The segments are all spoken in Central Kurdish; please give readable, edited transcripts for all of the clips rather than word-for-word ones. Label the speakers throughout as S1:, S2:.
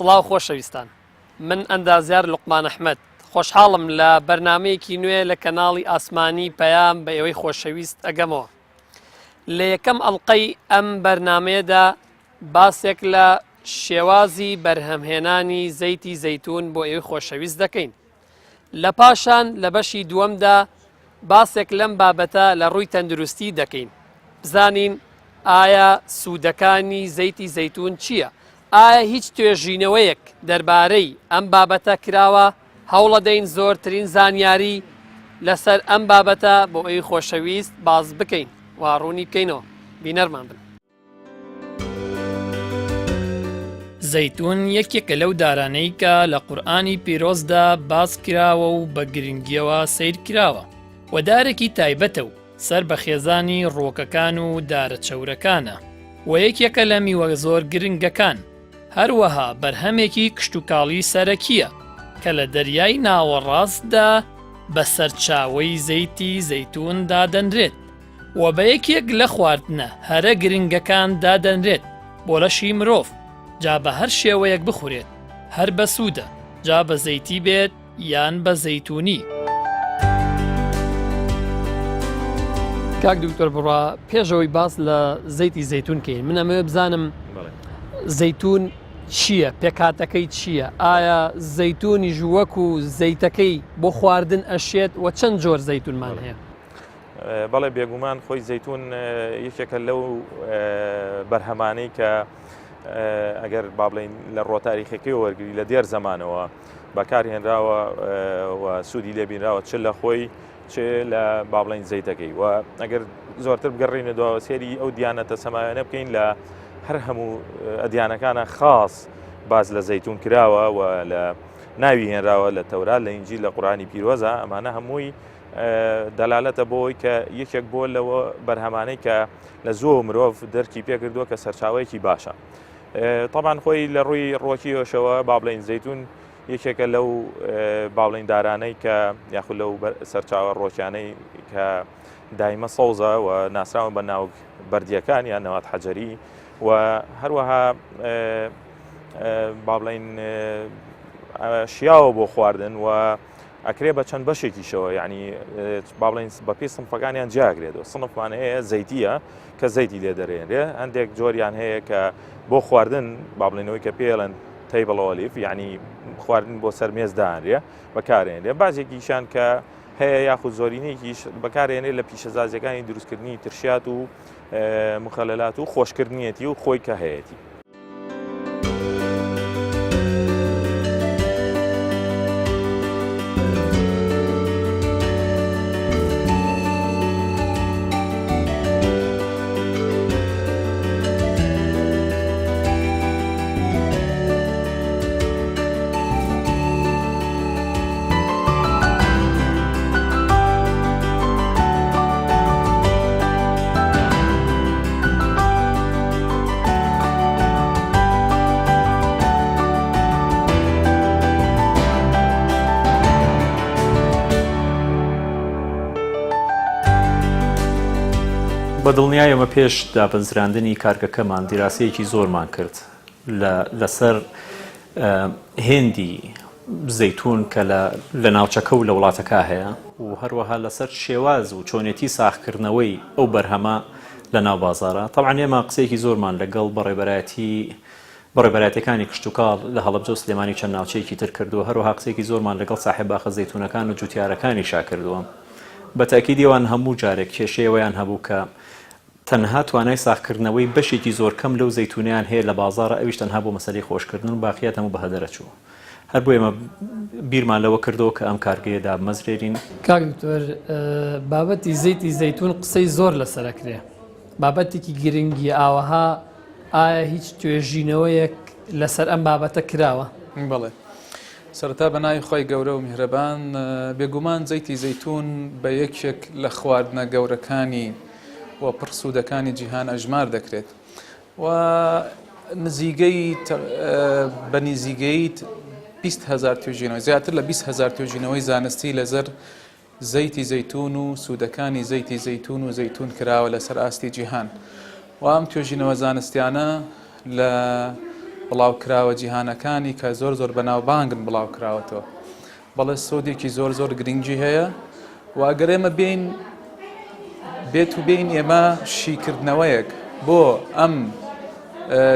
S1: سڵاو خۆشەویستان، من ئەندازیار لوقمان ئەحمەد خۆشحاڵم لە بەرنامەیەکی نوێ لە کەناڵی ئاسمانی پەیام بە ئێوەی خۆشەویست ئەگەمەوە. لە یەکەم ئەڵقەی ئەم بەرنامەیەدا باسێک لە شێوازی بەرهەمهێنانی زەیتی زەیتون بۆ ئێوەی خۆشەویست دەکەین. لە پاشان لە بەشی دووەمدا باسێک لەم بابەتە لە ڕووی تەندروستی دەکەین. بزانین ئایا سوودەکانی زەیتی زەیتون چییە؟ ئایا هیچ توێژینەوەیەک دەربارەی ئەم بابەتە کراوە؟ هەوڵە دەین زۆرترین زانیاری لەسەر ئەم بابەتە بۆ ئەوی خۆشەویست باز بکەین، واڕوونی بکەینەوە. بینەرمان بن. زەیتون یەکێکە لەو دارانەی کە لە قورئانی پیرۆزدا باس کراوە و بە گرنگیەوە سیر کراوە و دارێکی تایبەتە و سەر بە خێزانی ڕۆکەکان و دارە چەورەکانە و یەکێکە لە میوە زۆر گرنگەکان. هەروەها بەرهەمێکی کشتتوکاڵی سەرەکیە کە لە دەریای ناوەڕاستدا بە سەرچاوەی زەیتی زەیتون دادەنرێت و بە یەکێک لە خواردنە هەرە گرنگەکان دادەنرێت بۆ لەشی مرۆڤ، جا بە هەر شێوەیەک بخورێت، هەر بە سوودە، جا بە زەیتی بێت یان بە زەیتونی. کاک دکتۆر بڕا، پێشەوەی باس لە زەیتی زەیتون کەین، من ئەمە بزانم زەیتون چییە؟ پێکاتەکەی چییە؟ ئایا زەیتونی ژوەک و زەیتەکەی بۆ خواردن ئەشێت و چەند جۆر زەیتونمان هەیە؟
S2: بەڵێ بێگومان خۆی زەیتون یەکێکە لەو بەرهەمانەی کە ئەگەر با بڵین لە ڕۆتاریخەکەی وەرگری لە دێر زەمانەوە بەکارهێنراوە و سوودی لێبینراوە چ لە خۆی چ لە با بڵین زەیتەکەی. و ئەگەر زۆرتر بگەڕێنەوە سێری ئەو دیانەتە سەماویانە بکەین لە هەر هەموو ئەدیانەکانە خاص باز لە زەیتون کراوە و لە ناوی هێنراوە لە تەورات، لە ئینجیل، لە قورئانی پیرۆزە. ئەمانە هەمووی دەلالەتە بۆی کە یەکێک بۆ لەوە بەرهەمانەی کە لە زۆر مرۆڤ دەرکی پێکردووە کە سەرچاوەیەکی باشە. طبعاً خۆی لە ڕووی ڕۆکیەوەشەوە با بڵین زەیتون یەکێکە لەو با بڵین دارانەی کە یاخود لەو سەرچاوە ڕۆکیانەی کە دایمە سەوزە و ناسراون بە ناو بەردیەکان یان نەوات حەجەری و هەروەها با بڵین شیاوە بۆ خواردن و ئەکرێ بە چەند بەشێکیشەوە، یعنی با بڵین بە پێی سنفەکانیان جیاگرێتەوە. سنفمان هەیە زەیتیە کە زەیتی لێ دەرێنرێ، هەندێک جۆریان هەیە کە بۆ خواردن با بڵینەوەی کە پێڵەن تەیبڵ ئۆلیڤ، یعنی خواردن بۆ سەر مێز دانرێ بەکارێنرێ. بازێکیشان کە هەیە یاخود زۆرینەیەکیش بەکارێنێ لە پیشەسازیەکانی دروستکردنی ترشیات و مخەلەلات و خۆشکردنیەتی و خۆی کە هەیەی.
S3: بەدڵنیایەوە پێش دابەزراندنی کارگەکەمان دیراسەیەکی زۆرمان کرد لەسەر هێندی زەیتون کە لە ناوچەکە و لە وڵاتەکە هەیە و هەروەها لەسەر شێواز و چۆنێتی ساختکردنەوەی ئەو بەرهەمە لە ناو بازارە. طبعاً ئێمە قسەیەکی زۆرمان لەگەڵ بەڕێبەرایەتەکانی کشتتوکاڵ لە هەڵەبجە و سلێمانی چەند ناوچەیەکی تر کردووە، هەروەها قسەیەکی زۆرمان لەگەڵ ساحێب باخە زەیتونەکان و جوتیارەکانی کردووە. بە تاکیدیەوان هەموو جارێک کێشەیەوەیان هەبوو کە تەنها توانای ساختکردنەوەی بەشێکی زۆر کەم لەو زەیتونیان هەیە لە بازارە، ئەویش تەنها بۆ مەسەلەی خۆشکردن و باقیات هەموو بەهەدەرە چوو. هەر بۆ ئێمە بیرمان لەوە کردەوە کە ئەم کارگەیەدا مەزرێرین.
S1: کاک دکتۆر، بابەتی زەیتی زەیتون قسەی زۆر لەسەرەکرێ، بابەتێکی گرنگی ئاوەها. ئایا هیچ توێژینەوەیەک لەسەر ئەم بابەتە کراوە؟
S4: بەڵێ. سەرەتا بە ناوی خۆی گەورە و میهرەبان، بێگومان زەیتی زەیتون بە یەکێک لە خواردنە گەورەکانی و پڕسوودەکانی جیهان ئەژمار دەکرێت و بە نزیگەی 20,000 توێژینەوەی زیاتر لە 20,000 توێژینەوەی زانستی لەسەر زەیتی زەیتون و سوودەکانی زەیتی زەیتون و زەیتون کراوە لەسەر ئاستی جیهان. و ئەم توێژینەوە زانستیانە لە بڵاو کراوە جیهانەکانی کە زۆر بەناوبانگن بڵاو کراوەتەوە بەڵێ سۆدێکی زۆر گرنگی هەیە و ئەگەر ئێمە بێت و بین ئێمە شیکردنەوەیەک بۆ ئەم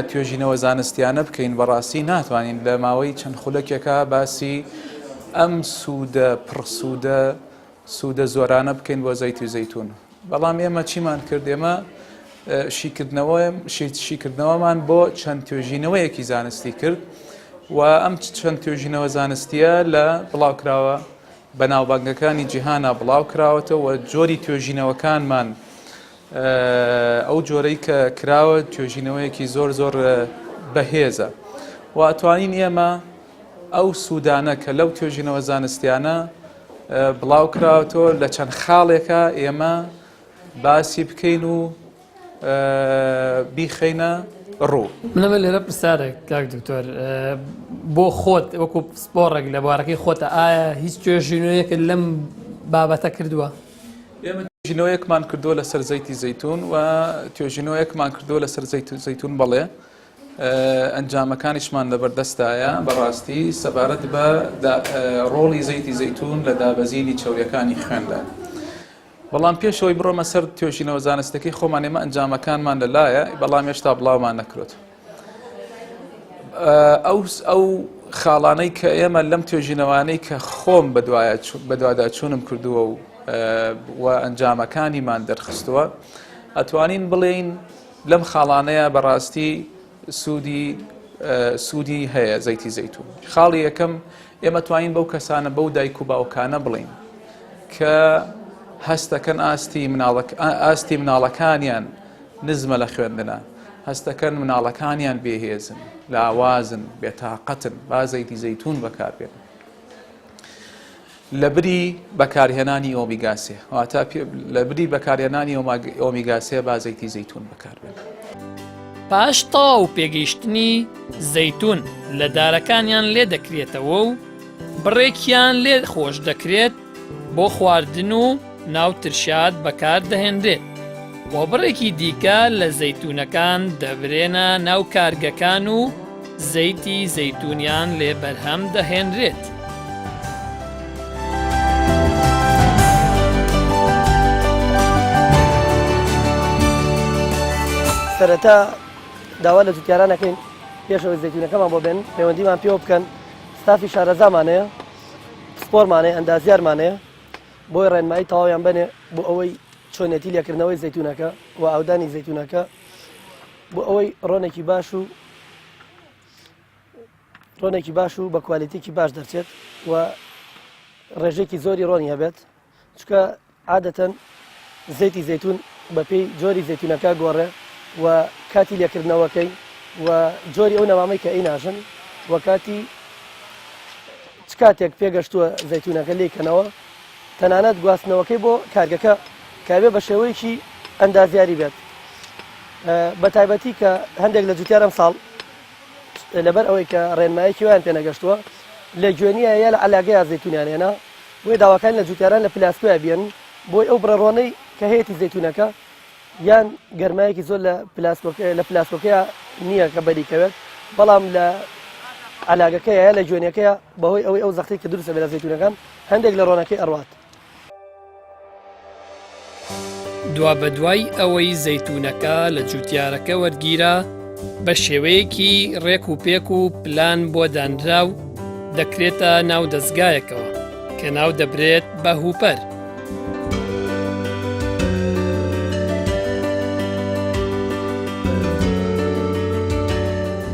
S4: توێژینەوە زانستیانە بکەین بەڕاستی ناتوانین لە ماوەی چەند خولەکێکە باسی ئەم سوودە زۆرانە بکەین بۆ زەیت و زەیتون بەڵام ئێمە چیمان کرد ئێمە شیکردنەوەمان بۆ چەند توێژینەوەیەکی زانستی کرد و ئەم چەند توێژینەوە زانستیە لە بڵاوکراوە بەناوبانگەکانی جیهانە بڵاو کراوەتەوە و جۆری توێژینەوەکانمان ئەو جۆرەی کە کراوە توێژینەوەیەکی زۆر بەهێزە و ئەتوانین ئێمە ئەو سوودانە کە لەو توێژینەوە زانستیانە بڵاو کراوەتەوە لە چەند خاڵێکە ئێمە باسی بکەین و بیخەینە ڕوو
S1: منەمە لێرە پرسیارێک کاک دکتۆر بۆ خۆت وەکو سپۆڕێک لە بوارەکەی خۆتە ئایا هیچ توێژینەوەیەک لەم بابەتە کردووە؟
S4: ئێمە توێژینەوەیەکمان کردووە لەسەر زەیتی زەیتون و توێژینەوەیەکمان کردووە لەسەر زەیتون بەڵێ ئەنجامەکانیشمان لەبەردەستایە بەڕاستی سەبارەت بە ڕۆڵی زەیتی زەیتون لە دابەزینی چەوریەکانی خوێندا بەڵام پێشەوەی بڕۆمە سەر توێژینەوە زانستەکەی خۆمان ئێمە ئەنجامەکانمان لەلایە بەڵام هێشتا بڵاومان نەکرێت ئەو خاڵانەی کە ئێمە لەم توێژینەوانەی کە خۆم بەدوادا چوونم کردووە و ئەنجامەکانیمان دەرخستووە ئەتوانین بڵێین لەم خاڵانەیە بەڕاستی سوودی هەیە زەیتی زەیتون خاڵی یەکەم ئێمە توانین بەو کەسانە بەو دایک و باوکانە بڵین کە هەستەکەن ئاستی مناڵەکانیان نزمە لە خوێندنە هەستەکەن مناڵەکانیان بێهێزن لاوازن بێتاقەتن با زەیتی زەیتون بەکاربێن لە بری بەکارهێنانی ئۆمیگا-3 واتە لە بری بەکارهێنانی ئۆمیگا-3 با زەیتی زەیتون بەکاربێن
S1: پاش تەواو پێگەیشتنی زەیتون لە دارەکانیان لێ دەکرێتەوە و بڕێکیان لێ خۆش دەکرێت بۆ خواردن و ناوترشاد بەکار دەهێنرێت و بڕێکی دیکە لە زەیتونەکان دەبرێنە ناو کارگەکان و زەیتی زەیتونیان لێ بەرهەم دەهێنرێت.
S5: سەرەتا داوا لە جوتیاران نەکەین پێشەوەی زەیتونەکەمان بۆ بێن پەیوەندیمان پێوە بکەن ستافی شارەزامانەیە سپۆرمانەیە ئەندازیارمانەیە بۆی ڕێنمایی تەواویان بنێ بۆ ئەوەی چۆنێتی لێکردنەوەی زەیتونەکە و ئاودانی زەیتونەکە بۆ ئەوەی ڕۆنێکی باش و بە کوالیتێکی باش دەرچێت و ڕێژێکی زۆری ڕۆنی هەبێت چکە عادەتەن زەیتی زەیتون بە پێی جۆری زەیتونەکە گۆڕێ و کاتی لێکردنەوەکەی و جۆری ئەو نەمامەی کە ئەی ناژن و کاتی چ کاتێک پێگەشتووە زەیتونەکە لێکەنەوە تەنانەت گواستنەوەکەی بۆ کارگەکە کابێ بە شێوەیەکی ئەندازیاری بێت بە تایبەتی کە هەندێک لە جوتیارم ساڵ لەبەر ئەوەی کە ڕێنمایەکی ویان پێ نەگەشتووە لە گوێنیە یا لە عەلاگەیە زەیتونیانێنە بۆی داواکانی لە جوتیاران لە پلاسکۆیە بێن بۆی ئەو بڕەڕۆنەی کە هەیەی زەیتونەکە یان گەرمایەکی زۆر لە پلاسکۆکەیە نییە کە بەریکەوێت بەڵام لە عەلاگەکەیە یا لە گوێنەکەیە بەهۆی ئەوەی ئەو زەختەی کە دروستە بێت لە زەیتونەکان هەندێک لە ڕۆنەکەی ئەڕوات.
S1: دوا بەدوای ئەوەی زەیتونەکە لە جوتیارەکە وەرگیرە بە شێوەیەکی ڕێک و پێک و پلان بۆ دانراو دەکرێتە ناو دەستگایەکەوە کە ناو دەبرێت بە هوپەر.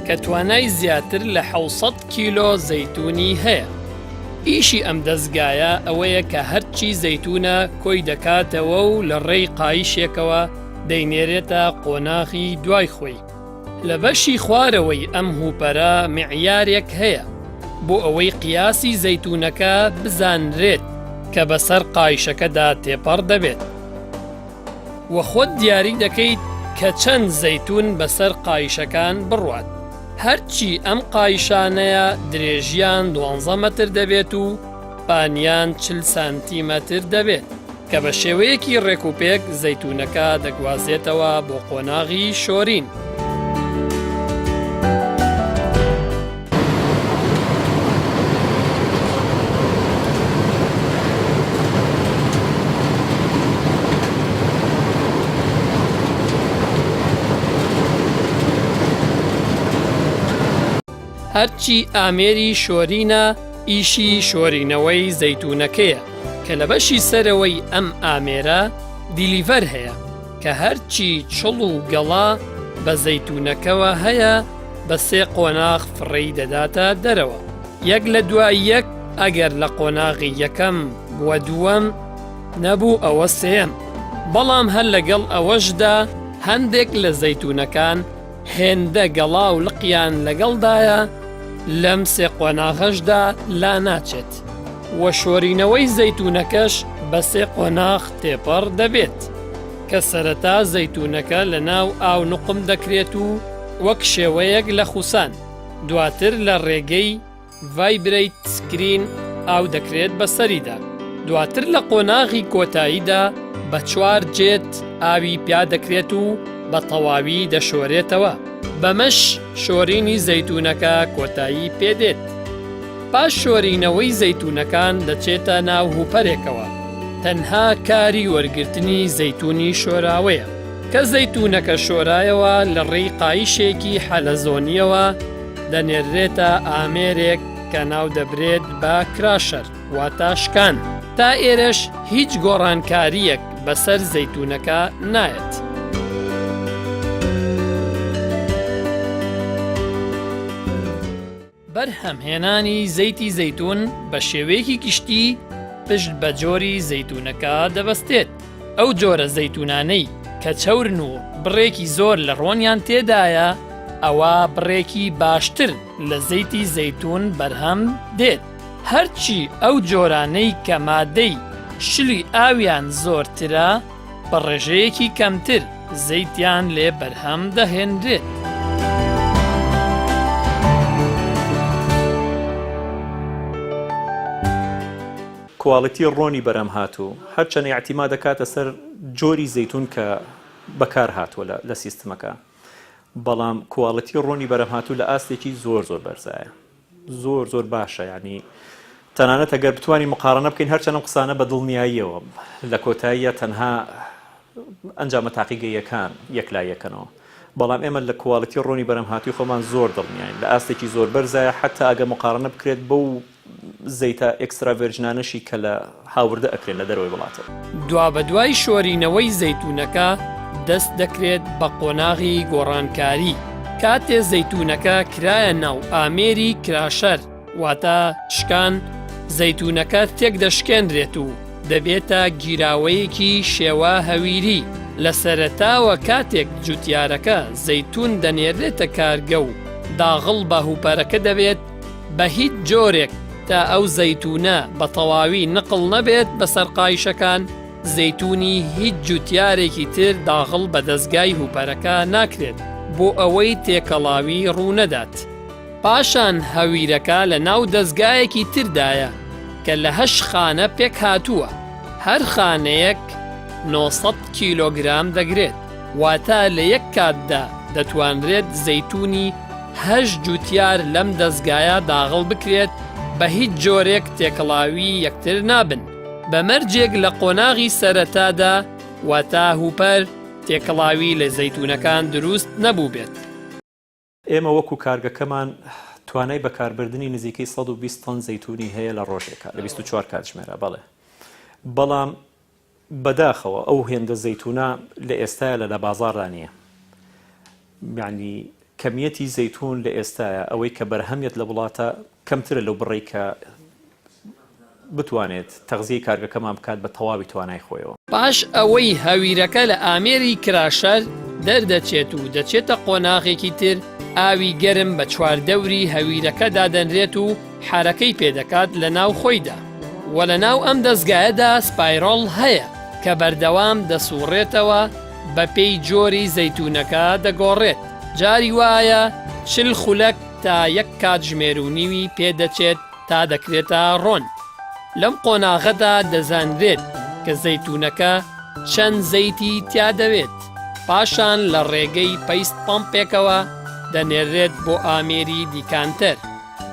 S1: کە توانای زیاتر لە 600 کیلۆ زەیتونی هەیە. ئیشی ئەم دەستگایە ئەوەیە کە هەرچی زەیتونە کۆی دەکاتەوە و لە ڕێی قایشێکەوە دەینێرێتە قۆناغی دوای خۆی. لە بەشی خوارەوەی ئەم هوپەرە معیارێک هەیە بۆ ئەوەی قیاسی زەیتونەکە بزانرێت کە بەسەر قایشەکەدا تێپەڕ دەبێت. وە خۆت دیاری دەکەیت کە چەند زەیتون بەسەر قایشەکان بڕوات. هەرچی ئەم قایشانەیە درێژیان 12 مەتر دەبێت و پانیان 40 سانتیمەتر دەبێت کە بە شێوەیەکی ڕێکوپێک زەیتونەکە دەگوازێتەوە بۆ قۆناغی شۆرین. هەرچی ئامێری شۆرینە ئیشی شۆرینەوەی زەیتونەکەیە کە لە بەشی سەرەوەی ئەم ئامێرە دیلیڤەر هەیە کە هەرچی چڵ و گەڵا بە زەیتونەکەوە هەیە بە 3 قۆناغ فڕی دەداتە دەرەوە یەک لە دوای یەک ئەگەر لە قۆناغی یەکەم وە دووەم نەبوو ئەوە سێم بەڵام هەر لەگەڵ ئەوەشدا هەندێک لە زەیتونەکان هێندە گەڵا و لقیان لەگەڵدایە لەم 3 قۆناغەشدا لا ناچێت وە شۆرینەوەی زەیتونەکەش بە 3 قۆناغ تێپەڕ دەبێت کە سەرەتا زەیتونەکە لە ناو ئاو نوقم دەکرێت و وەک شێوەیەک لە خوسان دواتر لە ڕێگەی ڤایبرەیت سکرین ئاو دەکرێت بەسەریدا دواتر لە قۆناغی کۆتاییدا بە 4 جێت ئاوی پیا دەکرێت و بە تەواوی دەشۆرێتەوە بەمەش شۆرینی زەیتونەکە کۆتایی پێدێت پاش شۆرینەوەی زەیتونەکان دەچێتە ناو هوپەرێکەوە تەنها کاری وەرگرتنی زەیتونی شۆراوەیە کە زەیتونەکە شۆرایەوە لە ڕێی قایشێکی حەلەزۆنیەوە دەنێرێتە ئامێرێک کە ناو دەبرێت بە کراشەر واتە شکان تا ئێرەش هیچ گۆڕانکاریەک بەسەر زەیتونەکە نایەت. بەرهەمهێنانی زەیتی زەیتون بە شێوەیەکی گشتی پشت بە جۆری زەیتونەکە دەبەستێت ئەو جۆرە زەیتونانەی کە چەورن و بڕێکی زۆر لە ڕۆنیان تێدایە ئەوە بڕێکی باشتر لە زەیتی زەیتون بەرهەم دێت هەرچی ئەو جۆرانەی کە مادەی شلی ئاویان زۆرترە بە ڕێژەیەکی کەمتر زەیتیان لێ بەرهەم دەهێنرێت.
S3: کواڵیتی ڕۆنی بەرەم هاتوو هەرچەنە احتیما دەکاتە سەر جۆری زەیتون کە بەکار هاتووە لە سیستمەکە بەڵام کواڵیتی ڕۆنی بەرەم هاتوو لە ئاستێکی زۆر بەرزایە زۆر باشە یعنی تەنانەت ئەگەر بتوانی مقارنە بکەین هەرچەنە قسانە بە دڵنیاییەوە لە کۆتاییە تەنها ئەنجامە تاقیگەیەکان یەکلایەکەنەوە بەڵام ئێمە لە کواڵیتی ڕۆنی بەرەم هاتووی خۆمان زۆر دڵنیاین لە ئاستێکی زۆر بەرزایە حتا ئەگە مقارنە بکرێت بەو زەیتە ئێکستراڤێرجنانەشی کە لە هاوردە ئەکرێن لە دەرەوەی وڵاتە.
S1: دوا بە دوای شۆرینەوەی زەیتونەکە دەست دەکرێت بە قۆناغی گۆڕانکاری کاتێ زەیتونەکە کرایە ناو ئامێری کراشەر واتە شکان زەیتونەکە تێک دەشکێنرێت و دەبێتە گیراوەیەکی شێوە هەویری لە سەرەتاوە کاتێک جوتیارەکە زەیتون دەنێرێتە کارگە و داغڵ بە هوپەرەکە دەبێت بە هیچ جۆرێک تا ئەو زەیتونە بە تەواوی نقڵ نەبێت بەسەر قایشەکان زەیتونی هیچ جوتیارێکی تر داغڵ بە دەستگای هوپەرەکە ناکرێت بۆ ئەوەی تێکەڵاوی ڕوونەدات. پاشان هەویرەکە لە ناو دەستگایەکی تردایە کە لە 8 خانە پێک هاتووە هەر خانەیەک 900 کیلۆگرام دەگرێت واتە لە یەک کاتدا دەتوانرێت زەیتونی 8 جوتیار لەم دەستگایە داغڵ بکرێت بە هیچ جۆرێک تێکەڵاوی یەکتر نابن بە مەرجێک لە قۆناغی سەرەتادا واتە هوپەر تێکەڵاوی لە زەیتونەکان دروست نەبوو بێت.
S3: ئێمە وەکو کارگەکەمان توانای بەکاربردنی نزیکەی 120 تۆن زەیتونی هەیە لە ڕۆژێکە لە 24 کاتژمێرە بەڵێ بەڵام بەداخەوە ئەو هێندە زەیتونە لە ئێستایە لە بازاڕدا نییە یعنی کەمیەتی زەیتون لە ئێستایە ئەوەی کە بەرهەمیت لە وڵاتە کەمترە لەو بڕێی کە بتوانێت تەغزیەی کارگەکەمان بکات بە تەواوی توانای خۆیەوە.
S1: پاش ئەوەی هەویرەکە لە ئامێری کراشەر دەردەچێت و دەچێتە قۆناغێکی تر ئاوی گەرم بە چواردەوری هەویرەکە دادەنرێت و حرەکەی پێدەکات لە ناو خۆیدا و لە ناو ئەم دەستگایەدا سپایرۆڵ هەیە کە بەردەوام دەسوڕێتەوە بە پێی جۆری زەیتونەکە دەگۆڕێت جاری وایە 40 خولەک تا 1 کاتژمێر و نیوی پێدەچێت تا دەکرێتە ڕۆن. لەم قۆناغەدا دەزانرێت کە زەیتونەکە چەند زەیتی تیا دەوێت پاشان لە ڕێگەی پەیست پەمپێکەوە دەنێرێت بۆ ئامێری دیکانتەر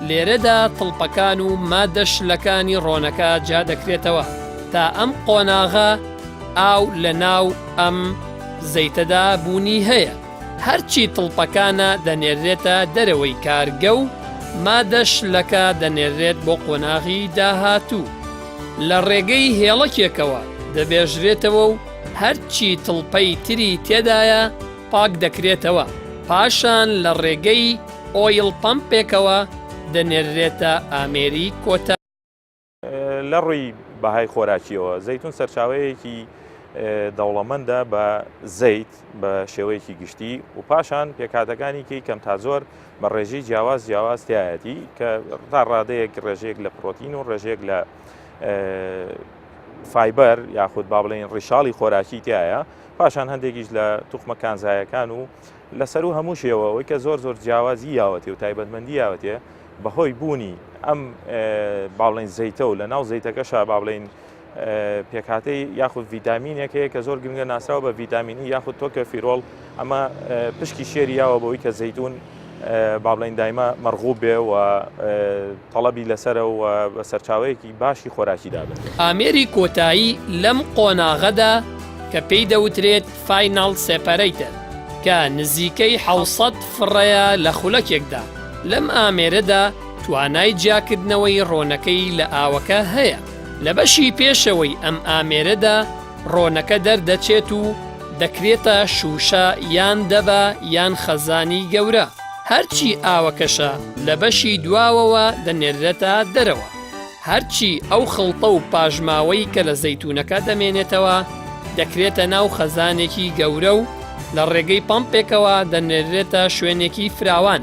S1: لێرەدا تڵپەکان و مادە شلەکانی ڕۆنەکە جا دەکرێتەوە تا ئەم قۆناغە ئاو لە ناو ئەم زەیتەدا بوونی هەیە هەرچی تڵپەکانە دەنێرێتە دەرەوەی کارگە و مادەشلەکە دەنێرێت بۆ قۆناغی داهاتوو لە ڕێگەی هێڵەکێکەوە دەبێژرێتەوە و هەرچی تڵپەی تری تێدایە پاک دەکرێتەوە پاشان لە ڕێگەی ئۆیڵ پەمپێکەوە دەنێرێتە ئامێری کۆتا
S2: لە ڕووی بەهای خۆراکیەوە زەیتون سەرچاوەیەکی دەوڵەمەندە بە زەیت بە شێوەیەکی گشتی و پاشان پێکاتەکانی کەم تا زۆر بە ڕێژەی جیاواز تایەتی کە تا ڕادەیەک ڕێژەیەک لە پرۆتین و ڕێژەیەک لە فایبەر یاخود با بڵێن ڕیشاڵی خۆراکی تایە پاشان هەندێکیش لە توخمە کانزایەکان و لەسەر و هەموو شێوەوەی کە زۆر جیاوازی یاوەتێ و تایبەتمەندی یاوەتێ بەهۆی بوونی ئەم باڵێن زەیتە و لە ناو زەیتەکەشا با بڵێن پێکاتەی یاخود ڤیتامینێکەیە کە زۆر گرنگە ناسراوە بە ڤیتامینی یاخود تۆکەفیرۆڵ ئەمە پشکی شێری یاوە بەوەی کە زەیتون با بڵێن دایمە مەرغوب بێ و تەڵەبی لەسەرە و بە سەرچاوەیەکی باشی خۆراکی دابێت.
S1: ئامێری کۆتایی لەم قۆناغەدا کە پێی دەوترێت فایناڵ سێپەرەیتە کە نزیکەی 600 فڕەیە لە خولەکێکدا لەم ئامێرەدا توانای جیاکردنەوەی ڕۆنەکەی لە ئاوەکە هەیە لە بەشی پێشەوەی ئەم ئامێرەدا ڕۆنەکە دەردەچێت و دەکرێتە شوشە یان دەبە یان خەزانی گەورە هەرچی ئاوەکەشە لە بەشی دواوەوە دەنێرێتە دەرەوە هەرچی ئەو خڵتە و پاژماوەی کە لە زەیتونەکە دەمێنێتەوە دەکرێتە ناو خەزانێکی گەورە و لە ڕێگەی پەمپێکەوە دەنێرێتە شوێنێکی فراوان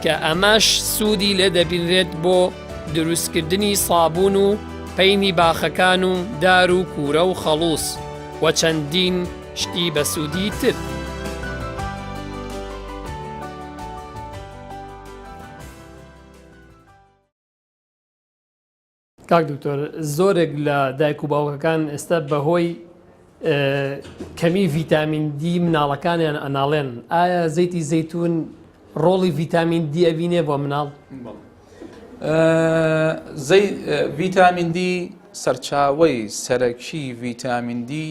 S1: کە ئەمەش سوودی لێ دەبینرێت بۆ دروستکردنی سابوون و پەینی باخەکان و دار و کوورە و خەڵووس و چەندین شتی بە سوودی تر. کاک دکتۆر زۆرێک لە دایک و باوکەکان ئێستا بەهۆی کەمی ڤیتامین دی مناڵەکانیان ئەناڵێن ئایا زەیتی زەیتون ڕۆڵی ڤیتامین دی ئەبینێ بۆ مناڵ؟
S4: ڤیتامین دی سەرچاوەی سەرەکی ڤیتامین دی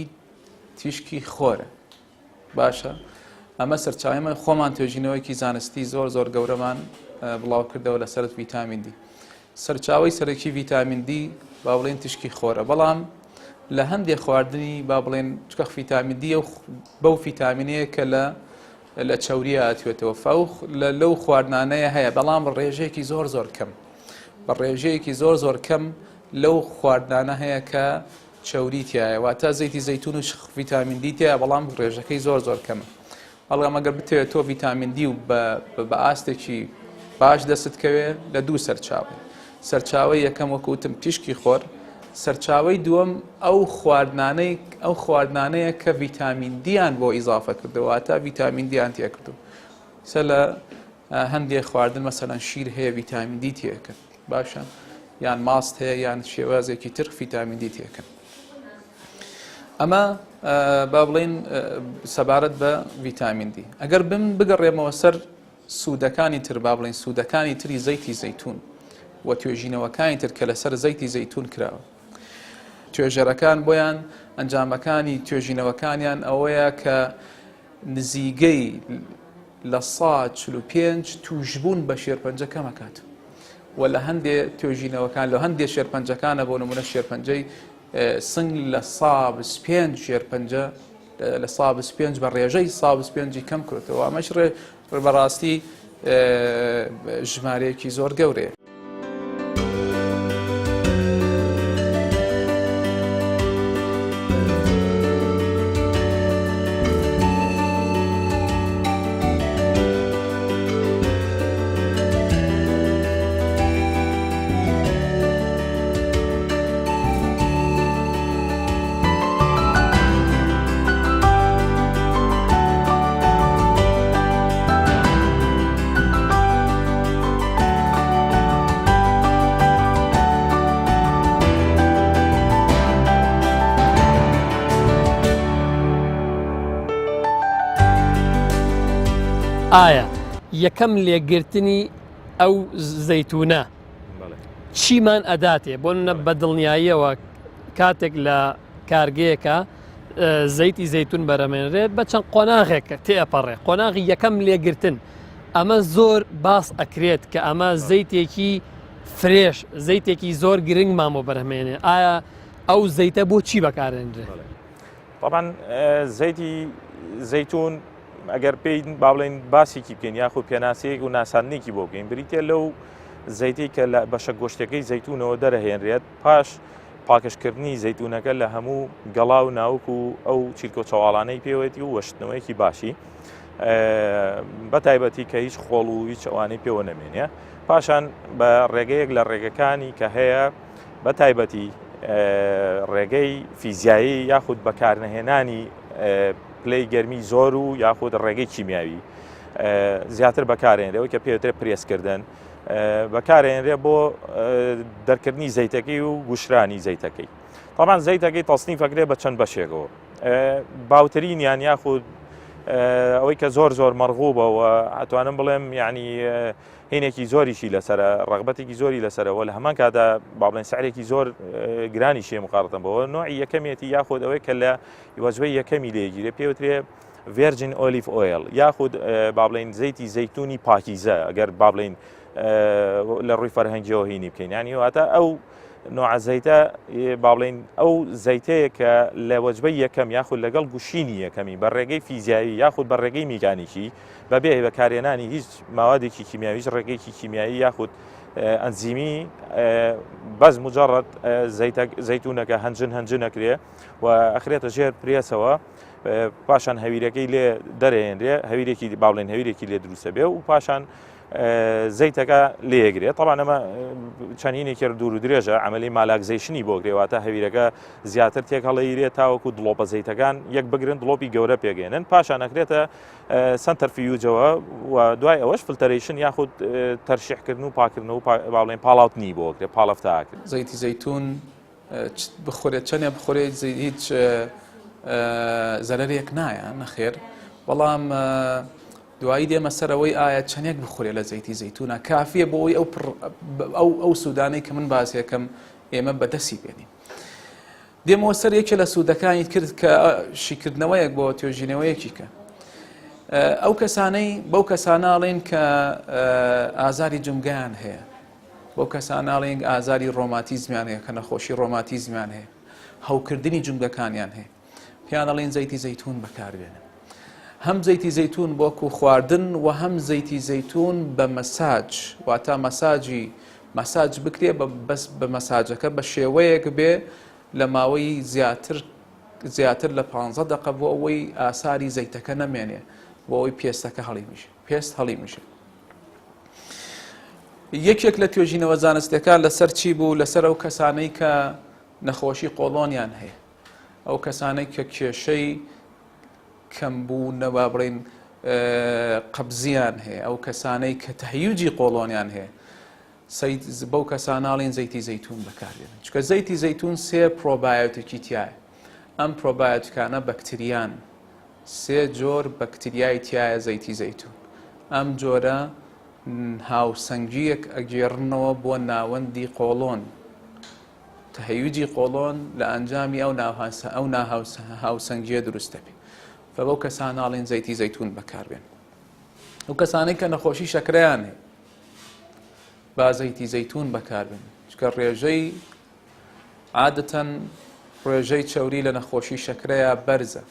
S4: تیشکی خۆرە باشە ئەمە سەرچاویمە خۆمان توێژینەوەیکی زانستی زۆر گەورەمان بڵاو کردەوە لەسەر ڤیتامین دی سەرچاوی سەرەکی ڤیتامین دی با بڵێن تشکی خۆرە بەڵام لە هەندێک خواردنی با بڵێن چکە ڤیتامین دی بەو ڤیتامینەیە کە لە چەوریە ئاتوێتەوە فەوخ لەو خواردانەیە هەیە بەڵام ڕێژەیەکی زۆر کەم بە ڕێژەیەکی زۆر کەم لەو خواردانە هەیە کە چەوری تایە واتە زەیتی زەیتون و ڤیتامین دی تایە بەڵام ڕێژەکەی زۆر کەمە بەڵام ئەگەر بتەوێت تۆ ڤیتامین دی و بە ئاستێکی باش دەستکەوێ لە دوو سەرچاوە سەرچاوی یەکەم وەکوتم تیشکی خۆر سەرچاوی دووەم ئەو خواردانەیە کە ڤیتامین دییان بۆ ئیزافە کردەوە تا ڤیتامین دییان تێ کردو سە لە هەندێک خواردن مەسەلەن شیر هەیە ڤیتامین دی تێکرد باشە یان ماست هەیە یان شێوازێکی تر ڤیتامین دی تێکرد ئەمە با بڵێن سەبارەت بە ڤیتامین دی ئەگەر بگەڕێمەوە سەر سوودەکانی تر با بڵێن سوودەکانی تری زەیتی زەیتون و توێژینەوەکانی تر کە لەسەر زەیتی زەیتون کراوە توێژەرەکان بۆیان ئەنجامەکانی توێژینەوەکانیان ئەوەیە کە نزیگەی لە 145 توشبوون بە شێرپەنجە کەمەکات و لە هەندێک توێژینەوەکان لە هەندێک شێرپەنجەکانە بۆ نمونە شێرپەنجەی سنگ لە 125 شێرپەنجە لە 125 بە ڕێژەی 125 کەم کردەوە ئەمەش بەڕاستی ژمارەیەکی زۆر گەورەیە.
S1: ئایا یەکەم لێگرتنی ئەو زەیتونە چیمان ئەداتێ بۆ بە دڵنیاییەوە کاتێک لە کارگەیەکە زەیتی زەیتون بەرەمێنرێت بە چەند قۆناغێکە تێپەڕێ قۆناغی یەکەم لێگرتن ئەمە زۆر باس ئەکرێت کە ئەمە زەیتێکی فرێش زەیتێکی زۆر گرنگمان بۆ بەرهمێنێ ئایا ئەو زەیتە بۆ چی بەکارێنرێت؟
S2: طبعا زەیتی زەیتون ئەگەر پێی با بڵێن باسێکی بکەین یاخود پێناسەیەک و ناساندنێکی بۆ بکەین بریتێ لەو زەیتی کە لە بەشە گۆشتەکەی زەیتونەوە دەرەهێنرێت پاش پاکشکردنی زەیتونەکە لە هەموو گەڵا و ناوک و ئەو چیرکۆ چاوەڵانەی پێوێتی و وەشتنەوەیکی باشی بە تایبەتی کە هیچ خۆڵ و هیچ ئەوانەی پێوە نەمێنێ پاشان بە ڕێگەیەک لە ڕێگەکانی کە هەیە بە تایبەتی ڕێگەی فیزیایی یاخود بەکارنەهێنانی پلەی گەرمی زۆر و یاخود ڕێگەی کیمیاوی زیاتر بەکارێنرێەوە کە پێوترێت پرێسکردن بەکارێنرێ بۆ دەرکردنی زەیتەکەی و گوشرانی زەیتەکەی. طبعا زەیتەکەی تەصنیفەکرێ بە چەند بەشێکەوە باوترینیان یاخود ئەوەی کە زۆر زۆر مەرغوبەوە ئەتوانم بڵێم یعنی هینێکی زۆریشی لەسرە ڕغبەتێکی زۆری لەسەرەوە لە هەمان کادا با بڵێن سعرێکی زۆر گرانی شێ مقارەتەن بەوە نوعی یەکەمێتی یاخود ئەوەی کە لە وەجبەی یەکەمی لێگیرێ پێوترێ ڤێرجین ئۆلیڤ ئۆیل یاخود با بڵێن زەیتی زەیتونی پاکیزە ئەگەر با بڵێن لە ڕووی فەرهەنگیەوە هینی بکەین ینی واتە ئەو نوع زەیتە با بڵێن ئەو زەیتەیە کە لە وەجبەی یەکەم یاخود لەگەڵ گوشینی یەکەمی بە ڕێگەی فیزیایی یاخود بە ڕێگەی میکانیکی بەبێ بەکارهێنانی هیچ ماوادێکی کیمیاوی هیچ ڕێگەیەکی کیمیایی یاخود ئەنزیمی بەس مجرد زەیتونەکە هەنجن ئەکرێ و ئەخرێتە ژێر پرێسەوە پاشان هەویرەکەی لێ دەرێنرێ هەویرێکی با بڵێن هەویرێکی لێ دروستە بێ و پاشان زەیتەکە لێگرێت طبعا ئەمە چەندینێکی دوور و درێژە عملی مالاکزیشنی بۆ گرێواتە هەویرەکە زیاتر تێک هەڵەیرێت تاوەکو دڵۆپە زەیتەکان یەک بگرن دڵۆپی گەورە پێگەێنن پاشان ئەکرێتە سنتەرفیوجەوە و دوای ئەوەش فلتەرێشن یاخود تەرشیحکردن و پاکردن و با بڵێن پاڵاوتنی بۆ گرێت پاڵەفتاکرد.
S4: زەیتی زەیتون بخورێت چەندێ بخورێت هیچ زەرەرێک نایە نەخێر بەڵام دوایی دێمە سەرەوەی ئایا چەندێک بخورێ لە زەیتی زەیتونە کافیە بۆ ئەوی ئەو سوودانەی کە من باسیەکەم ئێمە بەدەستی بێنین. دێمەوە سەر یەکێ لە سوودەکانی کرد کە شیکردنەوەیەک بۆ توێژینەوەیەکی کە ئەو کەسانەی بەو کەساناڵێن کە ئازاری جمگیان هەیە بەو کەساناڵێن ئازاری ڕۆماتیزمیان هەیە کە نەخۆشی ڕۆماتیزمیان هەیە هەوکردنی جمگەکانیان هەیە پێیان دەڵێن زەیتی زەیتون بەکاربێنن. هەم زەیتی زەیتون بۆکو خواردن و هەم زەیتی زەیتون بە مەساج واتە مەساج بکرێ بەس بە مەساجەکە بە شێوەیەک بێ لە ماوەی زیاتر لە 15 دقە بۆ ئەوەی ئاساری زەیتەکە نەمێنێ بۆ ئەوەی پێستەکە پێست هەڵی میشە. یەکێک لە توێژینەوە زانستیەکان لەسەر چی بوو لەسەر ئەو کەسانەی کە نەخۆشی قۆڵۆنیان هەیە ئەو کەسانەی کە کێشەی کەمبوونەوە بڵێن قەبزیان هەیە ئەو کەسانەی کە تەهیوجی قۆڵۆنیان هەیە بەو کەساناڵێن زەیتی زەیتون بەکاربێنن چکە زەیتی زەیتون سێ پرۆبایۆتیکی تایە ئەم پرۆبایۆتیکانە بەکتریان سێ جۆر بەکتریای تایە زەیتی زەیتون ئەم جۆرە هاوسەنگیەک ئەگێڕنەوە بۆ ناوەندی قۆڵۆن تەهیوجی قۆڵۆن لە ئەنجامی ئەو هاوسەنگیە دروستە بێ فبەو کەساناڵێن زەیتی زەیتون بەکاربێن. ئەو کەسانەی کە نەخۆشی شەکرەیان هەیە با زەیتی زەیتون بەکاربێن چکە ڕێژەی عادەتەن ڕێژەی چەوری لە نەخۆشی شەکرەیە بەرزە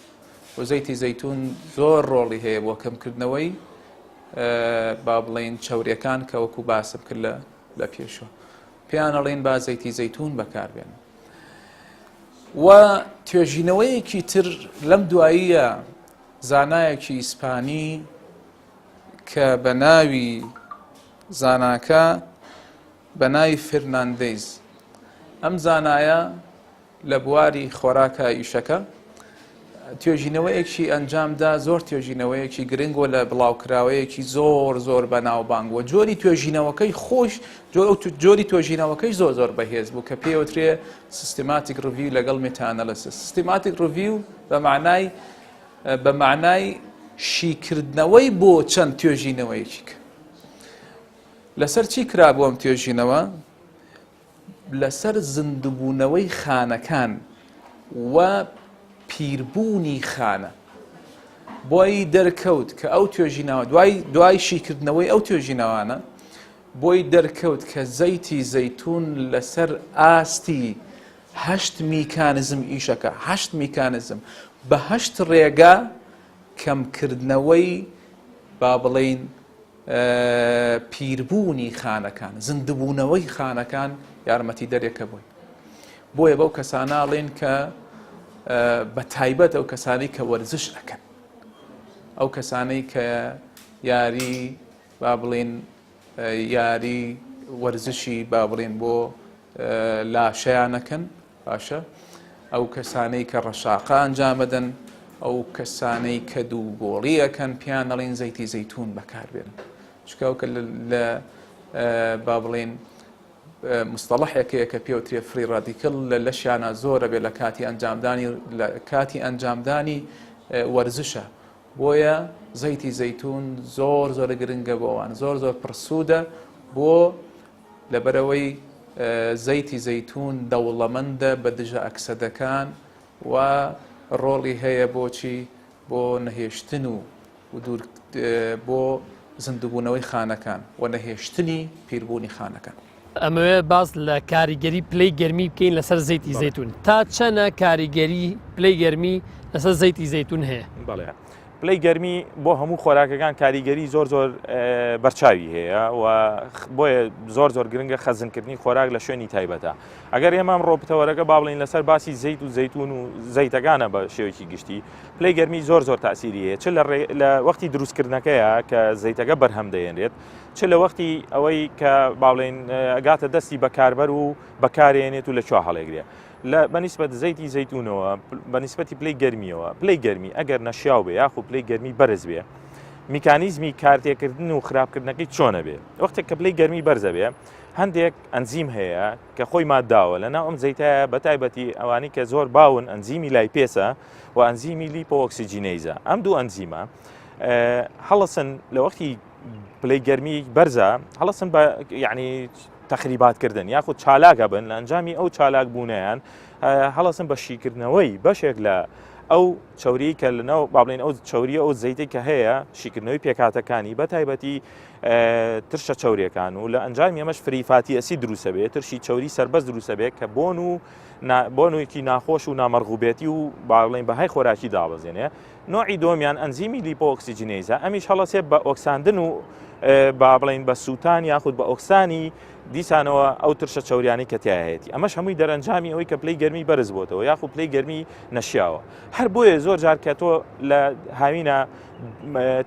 S4: و زەیتی زەیتون زۆر ڕۆڵی هەیە بۆ کەمکردنەوەی با بڵێن چەوریەکان کە وەکو باسم کرد لە پێشوە پێیان ئەڵێن با زەیتی زەیتون بەکاربێن. و توێژینەوەیەکی تر لەم دواییە زانایەکی ئیسپانی کە بە ناوی زاناکە بە ناوی فرناندێز ئەم زانایە لە بواری خۆراکە ئیشەکە توێژینەوەیەکی ئەنجامدا زۆر توێژینەوەیەکی گرنگۆ لە بڵاوکراوەیەکی زۆر بەناوبانگ و جۆری توێژینەوەکەی خۆش جۆری توێژینەوەکەی زۆر بەهێز بوو کە پێوترێ سیستماتیک ڕڤیو لەگەڵ مێتاەنەلیسیس سیستماتیک ڕڤیو بە معنای شیکردنەوەی بۆ چەند توێژینەوەیەکی لەسەر چی کرا بۆ ئەم توێژینەوە لەسەر زیندووبوونەوەی خانەکان و پیربوونی خانە بۆی دەرکەوت کە ئەو توێژینەوە دوای شیکردنەوەی ئەو توێژینەوانە بۆی دەرکەوت کە زەیتی زەیتون لەسەر ئاستی 8 میکانزم ئیشەکە 8 میکانزم بە 8 ڕێگا کەمکردنەوەی با بڵێین پیربوونی خانەکان زیندبوونەوەی خانەکان یارمەتی دەرێکە بووی بۆیە بەو کەساناڵێن کە بە تایبەت ئەو کەسانی کە وەرزش ئەکەن ئەو کەسانەی کە یاری با بڵێن یاری وەرزشی با بڵێن بۆ لاشەیانەکەن باشە ئەو کەسانەی کە ڕەشاقە ئەنجامەدەن ئەو کەسانەی کە دوو گۆڵیەکەن پیان دەڵێن زەیتی زەیتون بەکاربێنن چکەوکە لە با بڵێن مستەڵەحێکەیە کە پێوترێ فری ڕادیکل لە لەشیانە زۆرە بێ لە کاتی ئەنجامدانی وەرزشە بۆیە زەیتی زەیتون زۆر گرنگە بۆوان زۆر پرسوودە بۆ لەبەرەوەی زەیتی زەیتون دەوڵەمەندە بە دژە ئەکسەدەکان و ڕۆڵی هەیە بۆچی بۆ نەهێشتن و بۆ زیندبوونەوەی خانەکان و نەهێشتنی پیربوونی خانەکان.
S1: ئەمەوێ باز لە کاریگەری پلەی گەرمی بکەین لەسەر زەیتی زەیتون تا چەنە کاریگەری پلەی گەرمی لەسەر زەیتی زەیتون هەیە؟
S2: بەڵێ پلەی گەرمی بۆ هەموو خۆراکەکان کاریگەری زۆر بەرچاوی هەیە و بۆیە زۆر گرنگە خەزنکردنی خۆراک لە شوێنی تایبەتە. ئەگەر ئێمە ڕۆپتەوەرەکە با بڵین لەسەر باسی زەیت و زەیتون و زەیتەکانە بە شێوەیەکی گشتی پلەی گەرمی زۆر تاسیری هەیە چ لە وەختی دروستکردنەکەیە کە زەیتەکە بەرهەم دەێنرێت چ لە وەختی ئەوەی کە با بڵین ئەگاتە دەستی بەکاربەر و بەکارێنێت و لەکوێ هەڵێگرێ بەنسبەت زەیتی زەیتونەوە بەنسبەتی پلەی گەرمیەوە پلەی گەرمی ئەگەر نەشیاو بێ یاخو پلەی گەرمی بەرز بێ میکانیزمی کارتێکردن و خراپکردنەکەی چۆنە بێ وەختێک کە پلەی گەرمی بەرزە بێ هەندێک ئەنزیم هەیە کە خۆی ماداوە لەناو ئەم زەیتایە بەتایبەتی ئەوانی کە زۆر باون ئەنزیمی لای پێسە و ئەنزیمی لیپۆ ئۆکسیجینەیزە ئەم دوو ئەنزیمە هەڵەسن لە وەختی پلەی گەرمی بەرزە هەڵەسن بە یعنی تەخریباتکردن یاخود چالاکە بن لە ئەنجامی ئەو چالاک بوونیان هەڵەسن بە شیکردنەوەی بەشێک لە ئەو چوری کە لەناو با بڵێن ئەو چوریە ئەو زەیتی کە هەیە شیکردنەوەی پێکاتەکانی بەتایبەتی ترشە چوریەکان و لە ئەنجامی ئەمەش فریفاتی ئەسی دروسە بێت ترشی چوری سربەست دروسە بێت کە بۆنوویەکی ناخۆش و نامەرغوبێتی و با بڵێن بەهای خۆراکی دابەزێنێ نوعی دۆمیان ئەنزیمی لیپۆ ئۆکسیجینەیزە ئەمیش هەڵەسێ بە ئۆکساندن و با بڵین بە سووتان یاخود بە ئۆکسانی دیسانەوە ئەو ترشە چوریانی کە تایەتی ئەمەش هەمووی دەرەنجامی ئەوەی کە پلەی گەرمی بەرز بۆتەوە یاخود پلەی گەرمی نەشیاوە هەر بۆیە زۆر جار کە تۆ لە هاوینە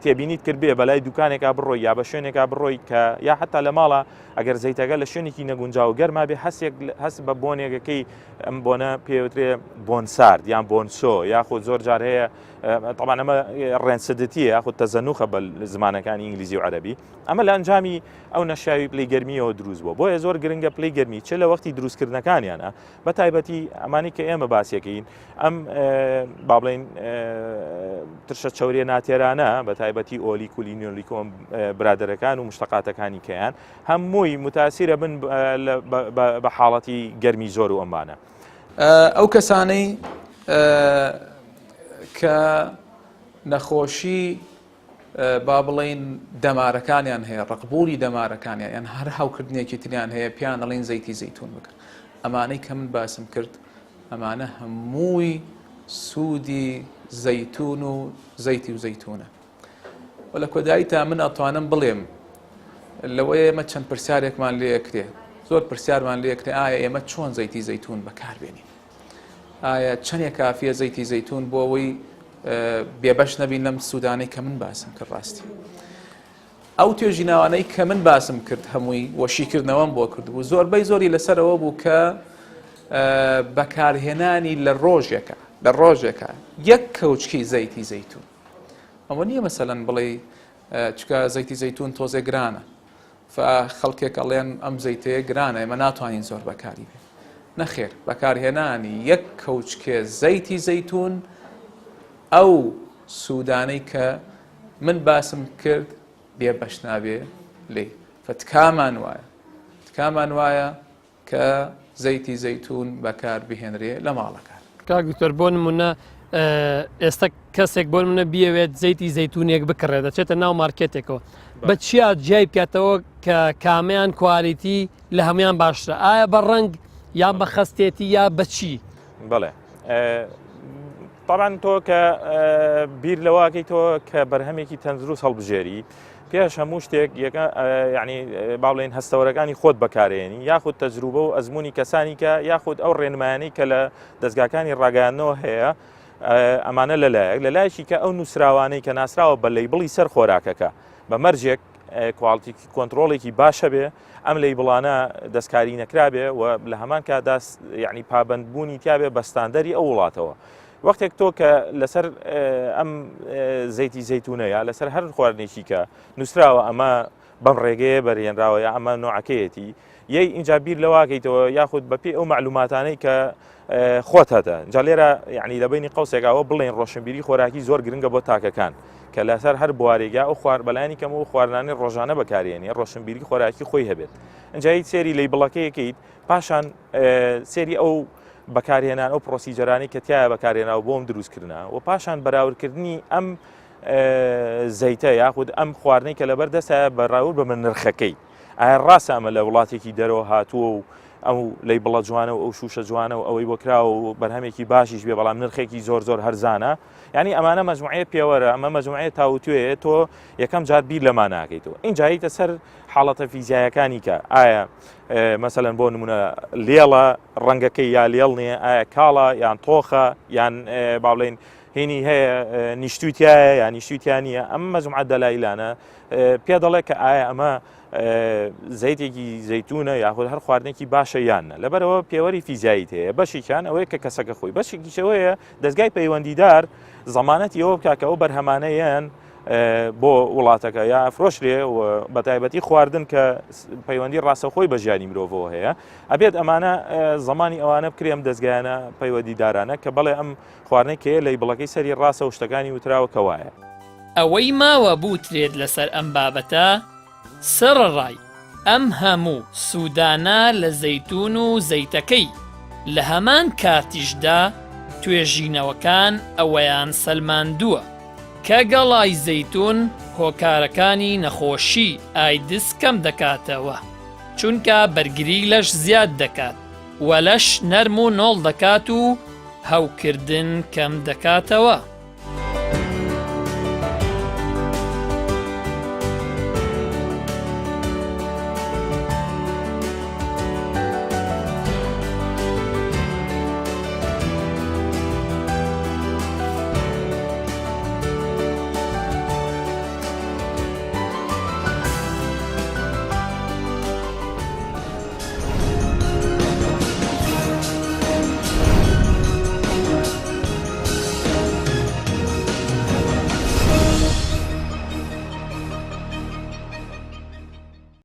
S2: تێبینیت کرد بێ بەلای دوکانێکا بڕۆی یا بە شوێنێکا بڕۆی کە یا حتا لە ماڵە ئەگەر زەیتەکە لە شوێنێکی نەگونجاو گەرما بێ هەست بە بۆنێکەکەی ئەم بۆنە پێوترێ بۆن سارد یان بۆنسۆ یاخود زۆر جار هەیە طبعا ئەمە ڕێنسدتیە یاخود تەزەنوخە بە زمانەکانی ئینگلیزی و عەرەبی ئەمە لە ئەنجامی ئەو نەشیاوی پلەی گەرمیەوە دروست بووە بۆیە زۆر گرنگە پلەی گەرمی چ لە وەختی دروستکردنەکانیانە بە تایبەتی ئەمانی کە ئێمە باسیەکەین ئەم با بڵێن ترشە چەورێ ناتێرانە بە تایبەتی ئۆلی کولینۆلیکۆم برادەرەکان و مشتەقاتەکانی کەیان هەمووی متاسیرە بن بە حاڵەتی گەرمی زۆر و ئەمانە
S4: ئەو کەسانەی کە نەخۆشی با بڵێن دەمارەکانیان هەیە ڕقبولی دەمارەکانیان یان هەر هاوکردنێکی تریان هەیە پیان دەڵێن زەیتی زەیتون بکەن ئەمانەی کە من باسم کرد ئەمانە هەمووی سوودی زەیتون و زەیتی و زەیتونە و لە کۆدایی تا من ئەتوانم بڵێم لەوەیە ئێمە چەند پرسیارێکمان لێکرێ زۆر پرسیارمان لێکرێ ئایا ئێمە چۆن زەیتی زەیتون بەکاربێنین ئایا چەندێک کافیە زەیتی زەیتون بۆ ئەوەی بێبەش نەبین لەم سوودانەی کە من باسم کرد ڕاستی ئەو توێژینەوانەی کە من باسم کرد هەمووی وەشیکردنەوەم بۆ کردبوو زۆربەی زۆری لەسەرەوە بوو کە بەکارهێنانی لە ڕۆژێکە یەک کەوچکی زەیتی زەیتون ئەوە نییە مەسەلەن بڵێ چکە زەیتی زەیتون تۆزێ گرانە خەڵکێک ئەڵێن ئەم زەیتەیە گرانە ئێمە ناتوانین زۆر بەکاری بێ نەخێر بەکارهێنانی یەک کەوچکێ زەیتی زەیتون ئەو سوودانەی کە من باسم کرد بێبەش نابێ لێ تکامان وایە کە زەیتی زەیتون بەکار بهێنرێ لە ماڵەکان
S1: کاگوتەر بۆ نمونە ئێستا کەسێک بۆ منە بیاوێت زەیتی زەیتونێک بکڕێت دەچێتە ناو مارکێتێکەوە بە چیا جیای بکاتەوە کە کامیان کوالیتی لە هەمویان باشترە ئایا بە ڕەنگ یا بە خەستێتی یا بەچی
S2: بڵێ طبعاً تۆ کە بیر لەواکەیتەوە کە بەرهەمێکی تەندروست هەڵبژێری پێش هەموو شتێک یعنی باڵێن هەستەوەرەکانی خۆت بەکارێنی یاخود تەجروبە و ئەزمموی کەسانی کە یاخود ئەو ڕێنمایانەی کە لە دەستگاکانی ڕاگەیاندنەوە هەیە ئەمانە لەلایەک لە لایەکی کە ئەو نووسراوانەی کە ناسراوە بە لەیبڵی سەر خۆراکەکە بە مەرجێک کواڵتیکی کۆنتترۆڵێکی باشە بێ ئەم لەیبڵانە دەستکاری نەکرابێ و لە هەمان کادا یعنی پابندبوونی تیاابێ بە ستاندەری ئەو وڵاتەوە وەختێک تۆ کە لەسەر ئەم زەیتی زەیتونەیە لەسەر هەر خواردنێکی کە نووسراوە ئەمە بەم ڕێگەیە بەرهێنراوە یا ئەمە نوعەکەیەتی یەی اینجا بیر لەواکەیتەوە یاخود بەپێ ئەو معلوماتانەی کە خۆت هەتە جا لێرە یعنی لە بینی قەوسێکەوە بڵێن ڕۆشنبیری خۆراکی زۆر گرنگە بۆ تاکەکان کە لەسەر هەر بوارێگا ئەو خوار بەلایانی کەم و خواردنانی ڕۆژانە بەکارێنێ ڕۆشنبیری خۆراکی خۆی هەبێت ئەنجا هیچ سێری لەیبڵەکەیەکەیت پاشان سێری ئەو بەکارهێنان ئەو پرۆسیجەرانی کە تایە بەکارهێناوە بۆم دروستکردنا و پاشان بەراوردکردنی ئەم زەیتە یاخود ئەم خواردنەی کە لەبەر دەستە بەراورد بە من نرخەکەی ئایا ڕاستە ئەمە لە وڵاتێکی دەرەوە هاتووە و ئەو لەیبڵە جوانە و ئەو شوشە جوانە و ئەوەی بۆکراوە و بەرهەمێکی باشیش بێ بەڵام نرخێکی زۆر زۆر هەرزانە ینی ئەمانە مەجموعەیە پێوەرە ئەمە مەجموعەیە تاوتوێ تۆ یەکەم جار بیر لەمان ناکەیتەوە اینجا هیتە سەر حاڵەتە فیزیایەکانی کە ئایا مەسەلەن بۆ نمونە لێڵە ڕەنگەکەی یا لێڵ نییە ئایا کاڵە یان تۆخە یان باڵێن هینی هەیە نیشتوتیایە یا نیشتوتیانە ئەم مەجموعە دەلایلانە پێ دەڵێ کە ئایا ئەمە زەیتێکی زەیتونە یاخود هەر خواردنێکی باشە یانە لەبەرەوە پێوەری فیزیاییت هەیە بەشێکیان ئەوەیە کە کەسەکە خۆی بەشێکیشەوەیە دەستگای پەیوەندیدار زەمانەتی ئەوە بکاکە ئەو بەرهەمانەیان بۆ وڵاتەکە یا فرۆشرێ و بەتایبەتی خواردن کە پەیوەندی ڕاستەخۆی بە ژیانی مرۆڤەوە هەیە ئەبێت ئەمانە زمانی ئەوانە بکرێم دەستگایانە پەیوەندیدارانە کە بەڵێ ئەم خواردنێکەیە لەیبڵەکەی سەری ڕاستە و شتەکانی وتراوە کەوایە
S6: ئەوەی ماوە بوترێت لەسەر ئەم بابەتە سڕڕای ئەم هەموو سوودانە لە زەیتون و زەیتەکەی لە هەمان کاتیشدا توێژینەوەکان ئەوەیان سەلماندووە کە گەڵای زەیتون هۆکارەکانی نەخۆشی ئایدس کەم دەکاتەوە چونکە بەرگری لەش زیاد دەکات و لەش نەرم و نۆڵ دەکات و هەوکردن کەم دەکاتەوە.